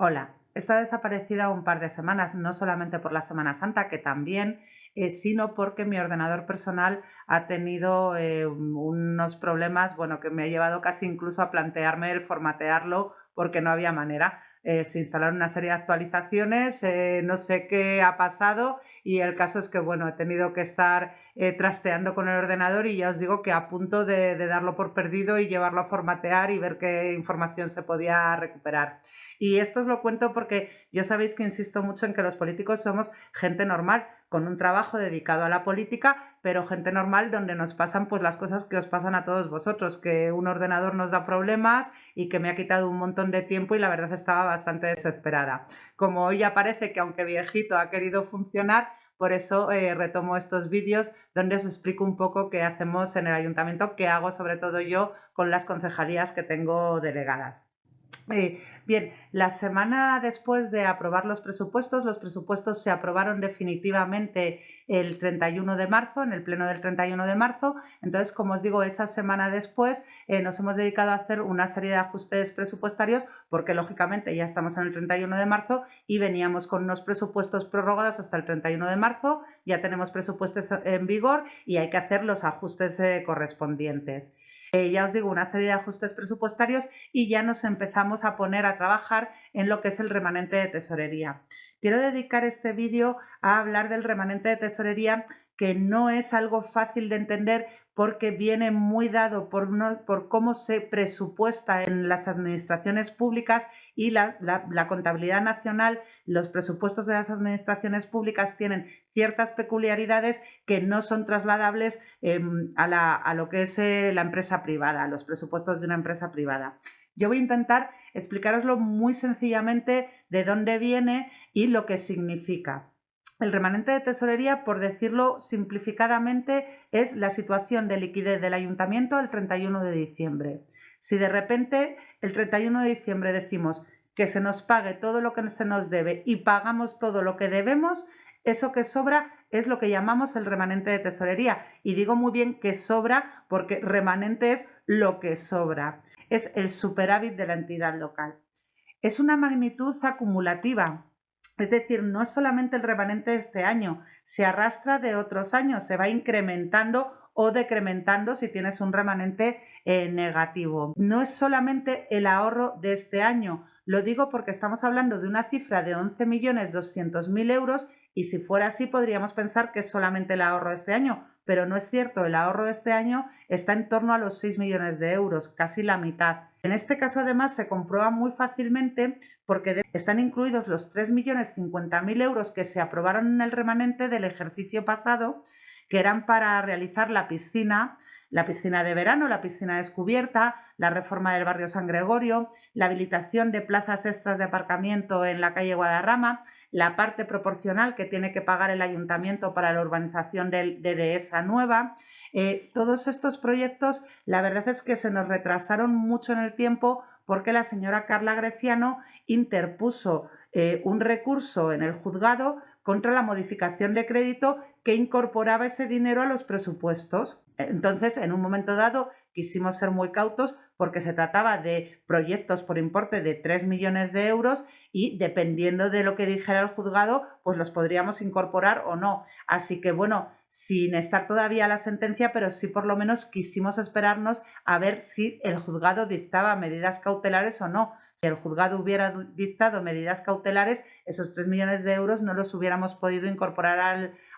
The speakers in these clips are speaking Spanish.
Hola, he estado desaparecida un par de semanas, no solamente por la Semana Santa, que también, sino porque mi ordenador personal ha tenido unos problemas, bueno, que me ha llevado casi incluso a plantearme el formatearlo porque no había manera. Se instalaron una serie de actualizaciones, no sé qué ha pasado y el caso es que, bueno, he tenido que estar trasteando con el ordenador y ya os digo que a punto de darlo por perdido y llevarlo a formatear y ver qué información se podía recuperar. Y esto os lo cuento porque yo sabéis que insisto mucho en que los políticos somos gente normal, con un trabajo dedicado a la política, pero gente normal donde nos pasan pues las cosas que os pasan a todos vosotros, que un ordenador nos da problemas y que me ha quitado un montón de tiempo y la verdad estaba bastante desesperada. Como hoy ya parece que aunque viejito ha querido funcionar, por eso retomo estos vídeos donde os explico un poco qué hacemos en el ayuntamiento, qué hago sobre todo yo con las concejalías que tengo delegadas. Bien, la semana después de aprobar los presupuestos se aprobaron definitivamente el 31 de marzo, en el pleno del 31 de marzo. Entonces, como os digo, esa semana después nos hemos dedicado a hacer una serie de ajustes presupuestarios porque, lógicamente, ya estamos en el 31 de marzo y veníamos con unos presupuestos prorrogados hasta el 31 de marzo, ya tenemos presupuestos en vigor y hay que hacer los ajustes correspondientes. Ya os digo, una serie de ajustes presupuestarios y ya nos empezamos a poner a trabajar en lo que es el remanente de tesorería. Quiero dedicar este vídeo a hablar del remanente de tesorería, que no es algo fácil de entender porque viene muy dado por cómo se presupuesta en las administraciones públicas y la contabilidad nacional. Los presupuestos de las administraciones públicas tienen ciertas peculiaridades que no son trasladables a lo que es la empresa privada, a los presupuestos de una empresa privada. Yo voy a intentar explicaroslo muy sencillamente de dónde viene y lo que significa. El remanente de tesorería, por decirlo simplificadamente, es la situación de liquidez del ayuntamiento el 31 de diciembre. Si de repente el 31 de diciembre decimos que se nos pague todo lo que se nos debe y pagamos todo lo que debemos, eso que sobra es lo que llamamos el remanente de tesorería. Y digo muy bien que sobra porque remanente es lo que sobra. Es el superávit de la entidad local. Es una magnitud acumulativa. Es decir, no es solamente el remanente de este año, se arrastra de otros años, se va incrementando o decrementando si tienes un remanente negativo. No es solamente el ahorro de este año, lo digo porque estamos hablando de una cifra de 11.200.000 euros y si fuera así podríamos pensar que es solamente el ahorro de este año, pero no es cierto, el ahorro de este año está en torno a los 6 millones de euros, casi la mitad. En este caso además se comprueba muy fácilmente porque están incluidos los 3.050.000 euros que se aprobaron en el remanente del ejercicio pasado, que eran para realizar la piscina de verano, la piscina descubierta, la reforma del barrio San Gregorio, la habilitación de plazas extras de aparcamiento en la calle Guadarrama, la parte proporcional que tiene que pagar el ayuntamiento para la urbanización de Dehesa Nueva. Todos estos proyectos, la verdad es que se nos retrasaron mucho en el tiempo porque la señora Carla Greciano interpuso un recurso en el juzgado contra la modificación de crédito que incorporaba ese dinero a los presupuestos. Entonces, en un momento dado, quisimos ser muy cautos porque se trataba de proyectos por importe de 3 millones de euros y dependiendo de lo que dijera el juzgado, pues los podríamos incorporar o no. Así que, bueno, sin estar todavía la sentencia, pero sí por lo menos quisimos esperarnos a ver si el juzgado dictaba medidas cautelares o no. Si el juzgado hubiera dictado medidas cautelares, esos 3 millones de euros no los hubiéramos podido incorporar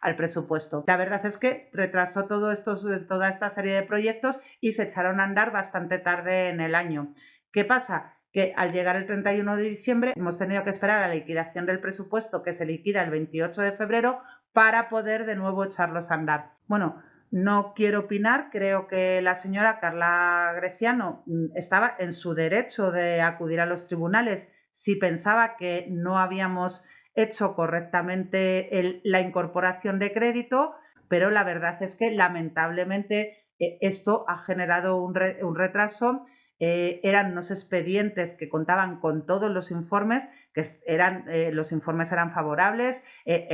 al presupuesto. La verdad es que retrasó toda esta serie de proyectos y se echaron a andar bastante tarde en el año. ¿Qué pasa? Que al llegar el 31 de diciembre hemos tenido que esperar a la liquidación del presupuesto que se liquida el 28 de febrero para poder de nuevo echarlos a andar. Bueno, no quiero opinar, creo que la señora Carla Greciano estaba en su derecho de acudir a los tribunales si pensaba que no habíamos hecho correctamente la incorporación de crédito, pero la verdad es que lamentablemente esto ha generado un retraso eran unos expedientes que contaban con todos los informes, que los informes eran favorables,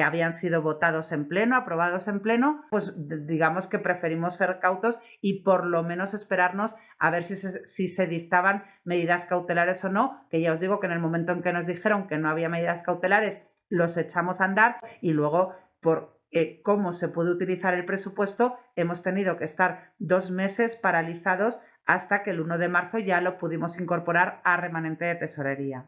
habían sido votados en pleno, aprobados en pleno, pues digamos que preferimos ser cautos y por lo menos esperarnos a ver si se dictaban medidas cautelares o no, que ya os digo que en el momento en que nos dijeron que no había medidas cautelares, los echamos a andar y luego por cómo se puede utilizar el presupuesto hemos tenido que estar 2 meses paralizados hasta que el 1 de marzo ya lo pudimos incorporar a remanente de tesorería.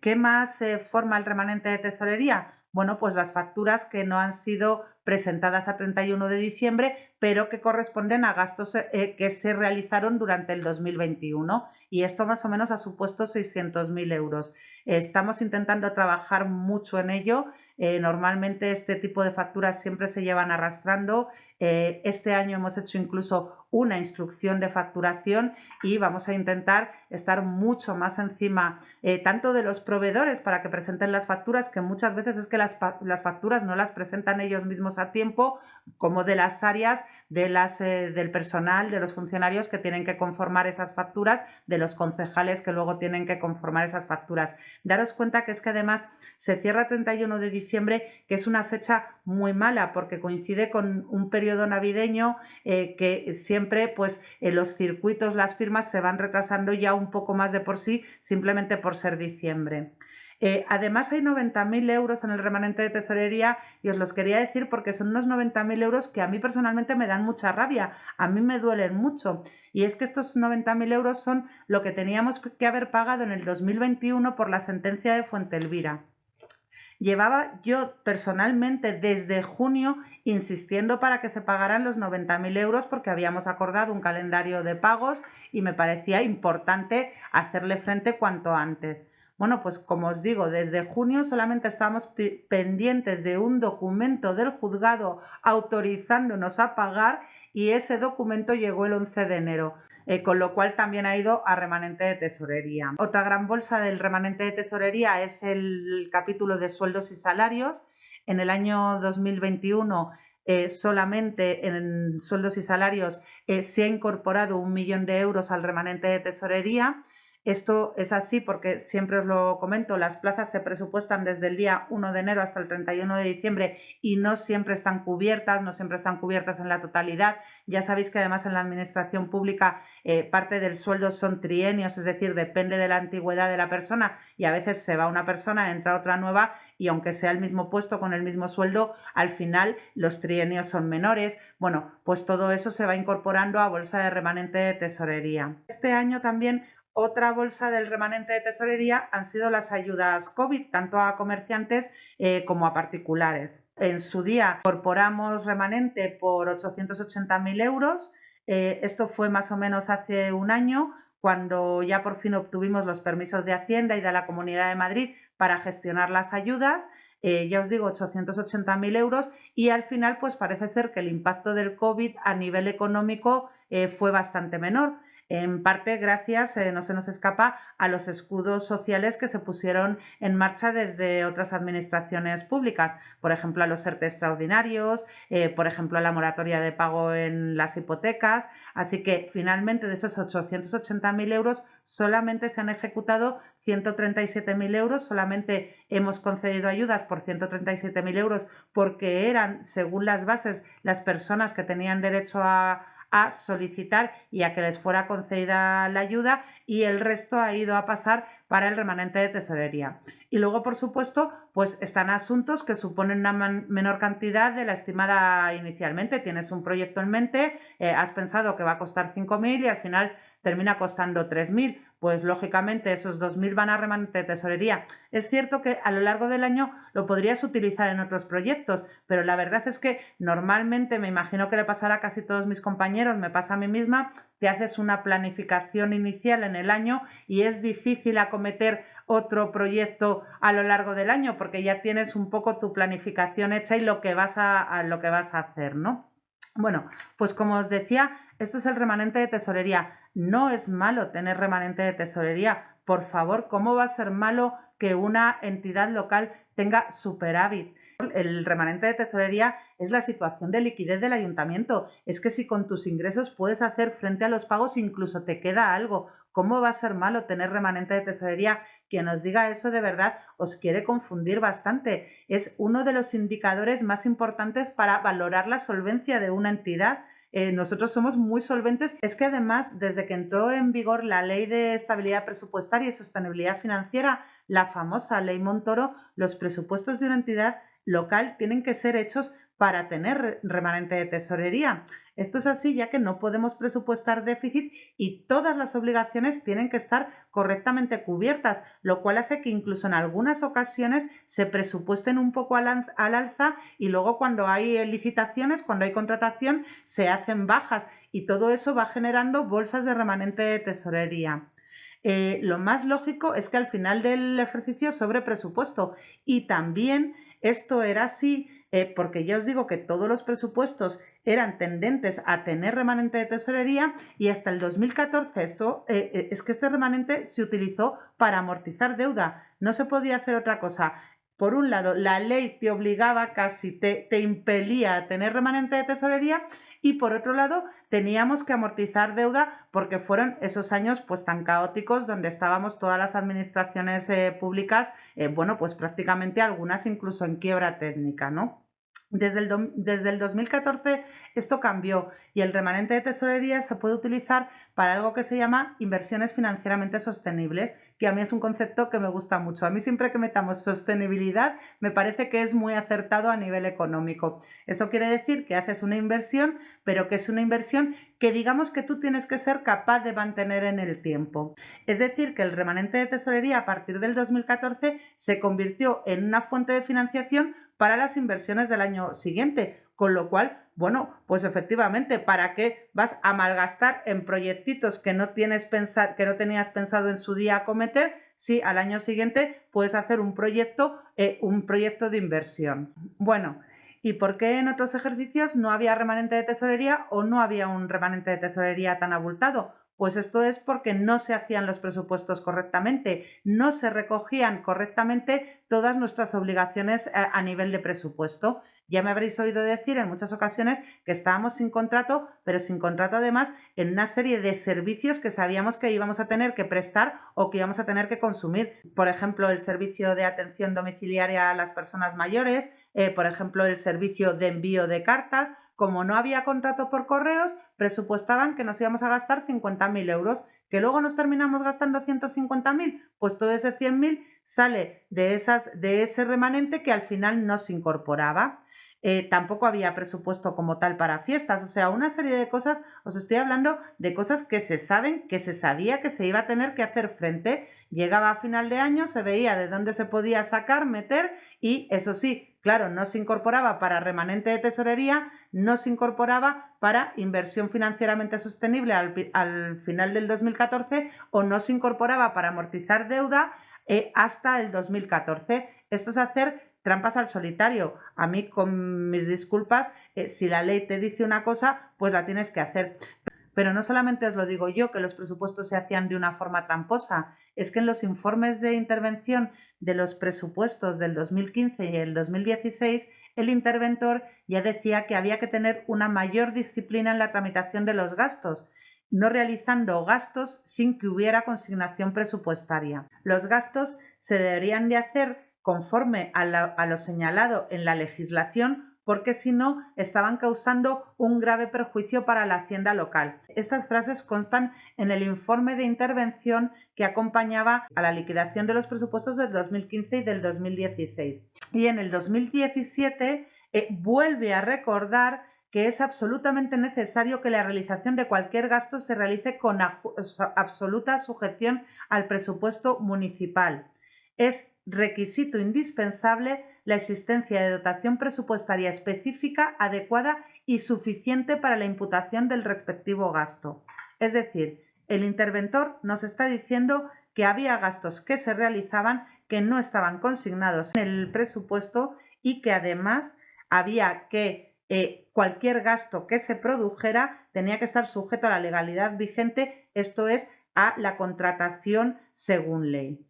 ¿Qué más forma el remanente de tesorería? Bueno, pues las facturas que no han sido presentadas a 31 de diciembre, pero que corresponden a gastos que se realizaron durante el 2021 y esto más o menos ha supuesto 600.000 euros. Estamos intentando trabajar mucho en ello. Normalmente este tipo de facturas siempre se llevan arrastrando. Este año hemos hecho incluso una instrucción de facturación y vamos a intentar estar mucho más encima tanto de los proveedores para que presenten las facturas, que muchas veces es que las facturas no las presentan ellos mismos a tiempo, como de las áreas del personal, de los funcionarios que tienen que conformar esas facturas, de los concejales que luego tienen que conformar esas facturas. Daros cuenta que es que además se cierra 31 de diciembre, que es una fecha muy mala porque coincide con un periodo navideño que siempre pues los circuitos, las firmas se van retrasando ya un poco más de por sí, simplemente por ser diciembre. Además hay 90.000 euros en el remanente de tesorería y os los quería decir porque son unos 90.000 euros que a mí personalmente me dan mucha rabia, a mí me duelen mucho y es que estos 90.000 euros son lo que teníamos que haber pagado en el 2021 por la sentencia de Fuentelvira. Llevaba yo personalmente desde junio insistiendo para que se pagaran los 90.000 euros porque habíamos acordado un calendario de pagos y me parecía importante hacerle frente cuanto antes. Bueno, pues como os digo, desde junio solamente estábamos pendientes de un documento del juzgado autorizándonos a pagar y ese documento llegó el 11 de enero. Con lo cual también ha ido a remanente de tesorería. Otra gran bolsa del remanente de tesorería es el capítulo de sueldos y salarios. En el año 2021 solamente en sueldos y salarios se ha incorporado 1 millón de euros al remanente de tesorería. Esto es así porque siempre os lo comento, las plazas se presupuestan desde el día 1 de enero hasta el 31 de diciembre y no siempre están cubiertas, en la totalidad. Ya sabéis que además en la administración pública parte del sueldo son trienios, es decir, depende de la antigüedad de la persona y a veces se va una persona, entra otra nueva y aunque sea el mismo puesto con el mismo sueldo, al final los trienios son menores. Bueno, pues todo eso se va incorporando a bolsa de remanente de tesorería. Este año también otra bolsa del remanente de tesorería han sido las ayudas COVID, tanto a comerciantes como a particulares. En su día incorporamos remanente por 880.000 euros. Esto fue más o menos hace un año, cuando ya por fin obtuvimos los permisos de Hacienda y de la Comunidad de Madrid para gestionar las ayudas. Ya os digo, 880.000 euros y al final pues parece ser que el impacto del COVID a nivel económico fue bastante menor. En parte gracias, no se nos escapa, a los escudos sociales que se pusieron en marcha desde otras administraciones públicas, por ejemplo a los ERTE extraordinarios, por ejemplo a la moratoria de pago en las hipotecas, así que finalmente de esos 880.000 euros solamente se han ejecutado 137.000 euros, solamente hemos concedido ayudas por 137.000 euros porque eran, según las bases, las personas que tenían derecho a solicitar y a que les fuera concedida la ayuda y el resto ha ido a pasar para el remanente de tesorería. Y luego, por supuesto, pues están asuntos que suponen una menor cantidad de la estimada inicialmente. Tienes un proyecto en mente, has pensado que va a costar 5.000 y al final termina costando 3.000. Pues lógicamente esos 2.000 van a remanente de tesorería. Es cierto que a lo largo del año lo podrías utilizar en otros proyectos, pero la verdad es que normalmente, me imagino que le pasará a casi todos mis compañeros, me pasa a mí misma, te haces una planificación inicial en el año y es difícil acometer otro proyecto a lo largo del año porque ya tienes un poco tu planificación hecha y lo que vas a hacer, ¿no? Bueno, pues como os decía, esto es el remanente de tesorería. No es malo tener remanente de tesorería. Por favor, ¿cómo va a ser malo que una entidad local tenga superávit? El remanente de tesorería es la situación de liquidez del ayuntamiento. Es que si con tus ingresos puedes hacer frente a los pagos, incluso te queda algo. ¿Cómo va a ser malo tener remanente de tesorería? Quien os diga eso de verdad os quiere confundir bastante. Es uno de los indicadores más importantes para valorar la solvencia de una entidad. Nosotros somos muy solventes. Es que además, desde que entró en vigor la Ley de Estabilidad Presupuestaria y Sostenibilidad Financiera, la famosa Ley Montoro, los presupuestos de una entidad local tienen que ser hechos para tener remanente de tesorería. Esto es así ya que no podemos presupuestar déficit y todas las obligaciones tienen que estar correctamente cubiertas, lo cual hace que incluso en algunas ocasiones se presupuesten un poco al alza y luego cuando hay licitaciones, cuando hay contratación, se hacen bajas y todo eso va generando bolsas de remanente de tesorería. Lo más lógico es que al final del ejercicio sobre presupuesto y también esto era así porque ya os digo que todos los presupuestos eran tendentes a tener remanente de tesorería y hasta el 2014 es que este remanente se utilizó para amortizar deuda. No se podía hacer otra cosa. Por un lado, la ley te obligaba casi, te impelía a tener remanente de tesorería y por otro lado, teníamos que amortizar deuda porque fueron esos años pues tan caóticos donde estábamos todas las administraciones públicas, bueno, pues prácticamente algunas incluso en quiebra técnica, ¿no? Desde el 2014 esto cambió y el remanente de tesorería se puede utilizar para algo que se llama inversiones financieramente sostenibles, que a mí es un concepto que me gusta mucho. A mí siempre que metamos sostenibilidad me parece que es muy acertado a nivel económico. Eso quiere decir que haces una inversión, pero que es una inversión que digamos que tú tienes que ser capaz de mantener en el tiempo. Es decir, que el remanente de tesorería a partir del 2014 se convirtió en una fuente de financiación para las inversiones del año siguiente, con lo cual, bueno, pues efectivamente, ¿para qué vas a malgastar en proyectitos que no tenías pensado en su día acometer si al año siguiente puedes hacer un proyecto de inversión? Bueno, ¿y por qué en otros ejercicios no había remanente de tesorería o no había un remanente de tesorería tan abultado? Pues esto es porque no se hacían los presupuestos correctamente, no se recogían correctamente todas nuestras obligaciones a nivel de presupuesto. Ya me habréis oído decir en muchas ocasiones que estábamos sin contrato, pero sin contrato además en una serie de servicios que sabíamos que íbamos a tener que prestar o que íbamos a tener que consumir. Por ejemplo, el servicio de atención domiciliaria a las personas mayores, por ejemplo, el servicio de envío de cartas. Como no había contrato por correos, presupuestaban que nos íbamos a gastar 50.000 euros, que luego nos terminamos gastando 150.000, pues todo ese 100.000 sale de ese remanente que al final no se incorporaba. Tampoco había presupuesto como tal para fiestas, o sea, una serie de cosas, os estoy hablando de cosas que se saben, que se sabía que se iba a tener que hacer frente. Llegaba a final de año, se veía de dónde se podía sacar, meter y eso sí, claro, no se incorporaba para remanente de tesorería, no se incorporaba para inversión financieramente sostenible al final del 2014 o no se incorporaba para amortizar deuda hasta el 2014. Esto es hacer trampas al solitario. A mí, con mis disculpas, si la ley te dice una cosa, pues la tienes que hacer. Pero no solamente os lo digo yo, que los presupuestos se hacían de una forma tramposa, es que en los informes de intervención de los presupuestos del 2015 y el 2016, el interventor ya decía que había que tener una mayor disciplina en la tramitación de los gastos, no realizando gastos sin que hubiera consignación presupuestaria. Los gastos se deberían de hacer conforme a lo señalado en la legislación, porque si no estaban causando un grave perjuicio para la hacienda local. Estas frases constan en el informe de intervención que acompañaba a la liquidación de los presupuestos del 2015 y del 2016. Y en el 2017 vuelve a recordar que es absolutamente necesario que la realización de cualquier gasto se realice con absoluta sujeción al presupuesto municipal. Es requisito indispensable la existencia de dotación presupuestaria específica, adecuada y suficiente para la imputación del respectivo gasto. Es decir, el interventor nos está diciendo que había gastos que se realizaban que no estaban consignados en el presupuesto y que además había que cualquier gasto que se produjera tenía que estar sujeto a la legalidad vigente, esto es, a la contratación según ley.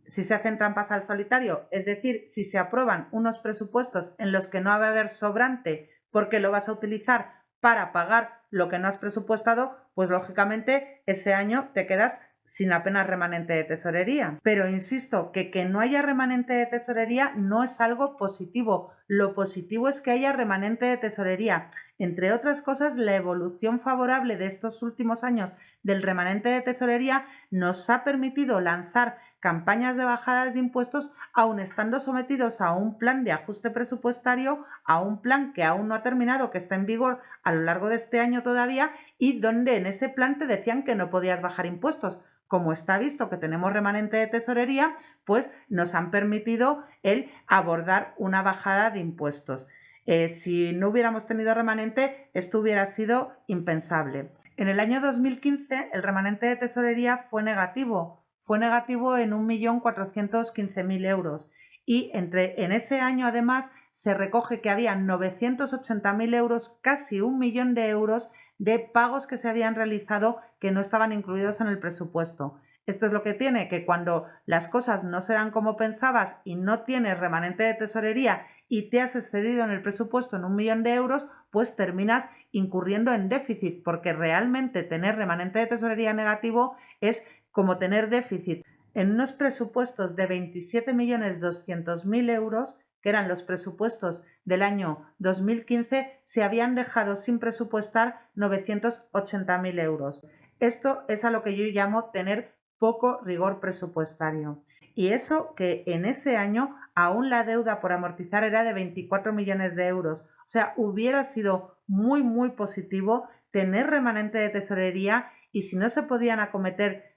si se hacen trampas al solitario, es decir, si se aprueban unos presupuestos en los que no va a haber sobrante porque lo vas a utilizar para pagar lo que no has presupuestado, pues lógicamente ese año te quedas sin apenas remanente de tesorería. Pero insisto, que no haya remanente de tesorería no es algo positivo. Lo positivo es que haya remanente de tesorería. Entre otras cosas, la evolución favorable de estos últimos años del remanente de tesorería nos ha permitido lanzar campañas de bajadas de impuestos aun estando sometidos a un plan de ajuste presupuestario, a un plan que aún no ha terminado, que está en vigor a lo largo de este año todavía, y donde en ese plan te decían que no podías bajar impuestos. Como está visto que tenemos remanente de tesorería, pues nos han permitido el abordar una bajada de impuestos. Si no hubiéramos tenido remanente, esto hubiera sido impensable. En el año 2015 el remanente de tesorería fue negativo en 1.415.000 euros y en ese año además se recoge que había 980.000 euros, casi 1.000.000 de euros de pagos que se habían realizado que no estaban incluidos en el presupuesto. Esto es lo que tiene, que cuando las cosas no se dan como pensabas y no tienes remanente de tesorería y te has excedido en el presupuesto en 1.000.000 de euros, pues terminas incurriendo en déficit, porque realmente tener remanente de tesorería negativo es como tener déficit. En unos presupuestos de 27.200.000 euros, que eran los presupuestos del año 2015, se habían dejado sin presupuestar 980.000 euros. Esto es a lo que yo llamo tener poco rigor presupuestario. Y eso que en ese año aún la deuda por amortizar era de 24 millones de euros. O sea, hubiera sido muy, muy positivo tener remanente de tesorería y si no se podían acometer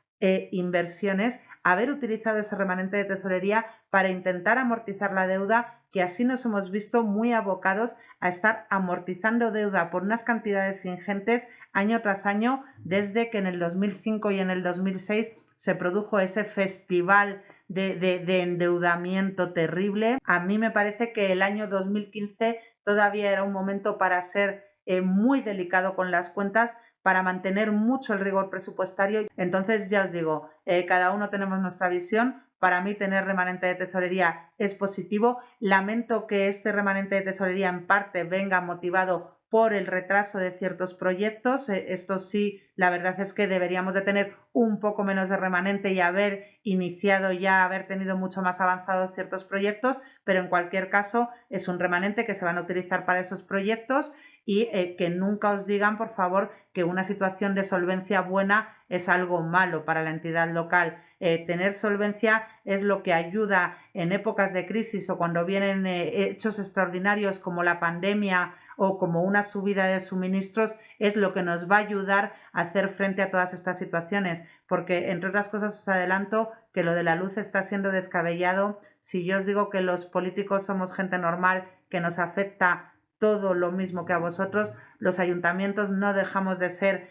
inversiones, haber utilizado ese remanente de tesorería para intentar amortizar la deuda, que así nos hemos visto muy abocados a estar amortizando deuda por unas cantidades ingentes año tras año, desde que en el 2005 y en el 2006 se produjo ese festival de endeudamiento terrible. A mí me parece que el año 2015 todavía era un momento para ser muy delicado con las cuentas, para mantener mucho el rigor presupuestario. Entonces ya os digo, cada uno tenemos nuestra visión. Para mí tener remanente de tesorería es positivo. Lamento que este remanente de tesorería en parte venga motivado por el retraso de ciertos proyectos. Esto sí, la verdad es que deberíamos de tener un poco menos de remanente y haber iniciado ya, haber tenido mucho más avanzados ciertos proyectos, pero en cualquier caso es un remanente que se van a utilizar para esos proyectos y que nunca os digan, por favor, que una situación de solvencia buena es algo malo para la entidad local. Tener solvencia es lo que ayuda en épocas de crisis o cuando vienen hechos extraordinarios como la pandemia o como una subida de suministros, es lo que nos va a ayudar a hacer frente a todas estas situaciones, porque entre otras cosas os adelanto que lo de la luz está siendo descabellado. Si yo os digo que los políticos somos gente normal, que nos afecta todo lo mismo que a vosotros, los ayuntamientos no dejamos de ser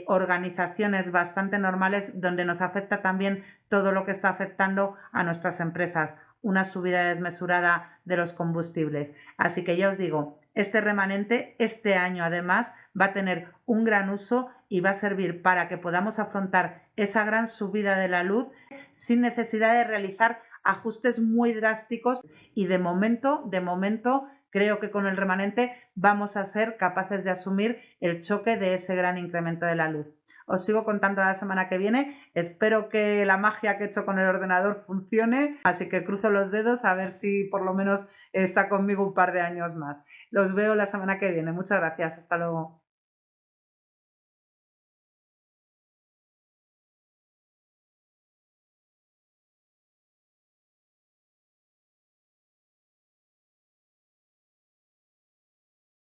organizaciones bastante normales donde nos afecta también todo lo que está afectando a nuestras empresas, una subida desmesurada de los combustibles. Así que ya os digo, este remanente este año además va a tener un gran uso y va a servir para que podamos afrontar esa gran subida de la luz sin necesidad de realizar ajustes muy drásticos y de momento creo que con el remanente vamos a ser capaces de asumir el choque de ese gran incremento de la luz. Os sigo contando la semana que viene. Espero que la magia que he hecho con el ordenador funcione, así que cruzo los dedos a ver si por lo menos está conmigo un par de años más. Los veo la semana que viene. Muchas gracias. Hasta luego.